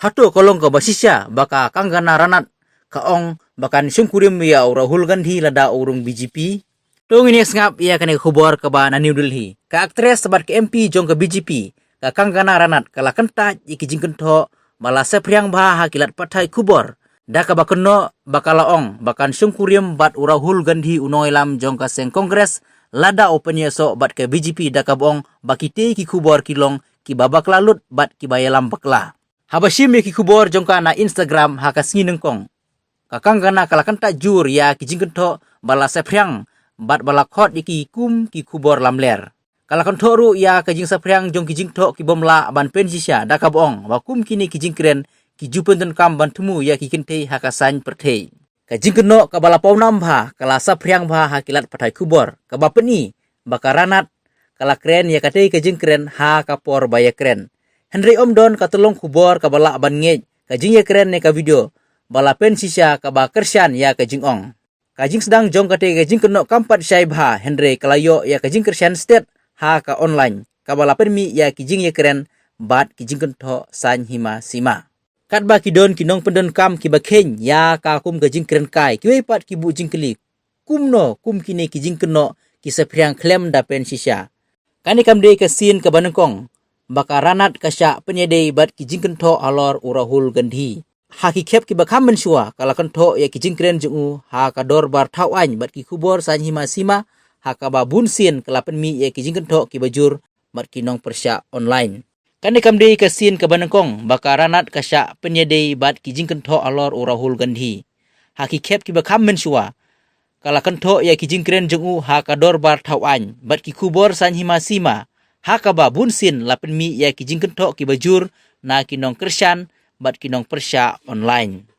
Hatu kolong ka basisya baka kanggana ranat kaong bakan sungkurim ya Rahul Gandhi lada urung BJP. Tung ini ngap ia kene khubor ka ba na New Delhi. Ka aktres sabat ke MP jong ka BJP ka kanggana ranat kala kentaj iki jingkentho mala sepriang bah hakilat patai khubor. Daka bakenno bakalaong bakan sungkurim bat Rahul Gandhi unoilam jong ka seng kongres lada open so bat ke BJP daka bong bakite ki khubor kilong ki babak lalut bat ki bayalam bakla. Habashim ki khubor jong ka na Instagram hakasngi nengkong. Kakang kala kanta jur ya ki jingkentho bala sepriang bat bala khot iki kum ki khubor lamler. Kala kantho ru ya ka jing sepriang jong ki jingtho ki bomla ban pensisya daka bong wakum kini ki jingkren ki jupen kam bantemu ya ki kente hakasan perthei. Ka jingkeno ka bala paunam bha kala sepriang bha hakilat patai khubor ka bapeni bakaranat kala kren ya katei ka jingkren ha kapor baya kren. Henry Omdon ka tolong khubor ka bala ban ngej ka jing ya kren ne ka video bala pensisya ka ba kersian ya ka jingong. Kajing sedang jong kate kajing keno kampat syaiba Henry kalayo ya kajing kersian state ha ka online ka bala permi ya kijing ya keren bat kijing kento san hima sima. Kat ba kidon kinong pendon kam ki bakhen ya ka kum kajing keren kai kiwe pat ki bu jing keli. Kumno kum kini kijing keno ki sepriang klem da pensisya. Kani kam de ka sin ka banengkong bakaranat kasya penyedei bat kijing kento alor Rahul Gandhi. Haki kep ki bakam mensua kala kento ya kijing keren jungu ha ka dor bar tauan bat ki kubor san hima sima ha ka babun sin kala penmi ya kijing kento ki bajur mat kinong persya online. Kani kamde ka sin ka banengkong bakaranat kasya penyedei bat kijing kento alor Rahul Gandhi. Haki kep ki bakam mensua kala kento ya kijing keren jungu ha ka dor bar tauan bat ki kubor san hima sima ha ka babun sin la penmi ya kijing kento ki bajur na kinong kersan bat kinong persya online.